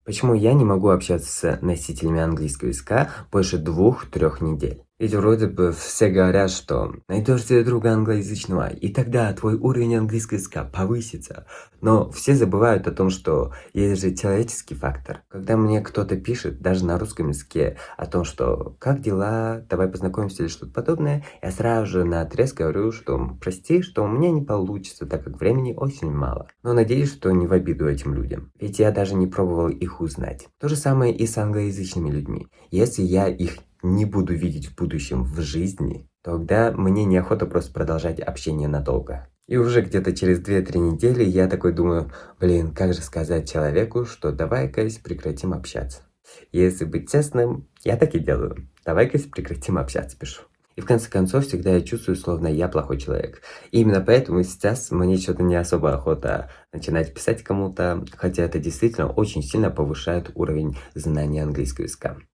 Почему я не могу общаться с носителями английского языка больше 2-3 недель? Ведь вроде бы все говорят, что найдешь себе друга англоязычного, и тогда твой уровень английского языка повысится. Но все забывают о том, что есть же человеческий фактор. Когда мне кто-то пишет, даже на русском языке, о том, что «как дела?», «давай познакомимся» или что-то подобное, я сразу же наотрез говорю, что «прости, что у меня не получится, так как времени очень мало». Но надеюсь, что не в обиду этим людям, ведь я даже не пробовал их узнать. То же самое и с англоязычными людьми. Если я их не буду видеть в будущем в жизни, тогда мне неохота просто продолжать общение надолго. И уже где-то через 2-3 недели я такой думаю, блин, как же сказать человеку, что давай-ка прекратим общаться. Если быть честным, я так и делаю. Давай-ка прекратим общаться, пишу. И в конце концов, всегда я чувствую, словно я плохой человек. И именно поэтому сейчас мне что-то не особо охота начинать писать кому-то, хотя это действительно очень сильно повышает уровень знания английского языка.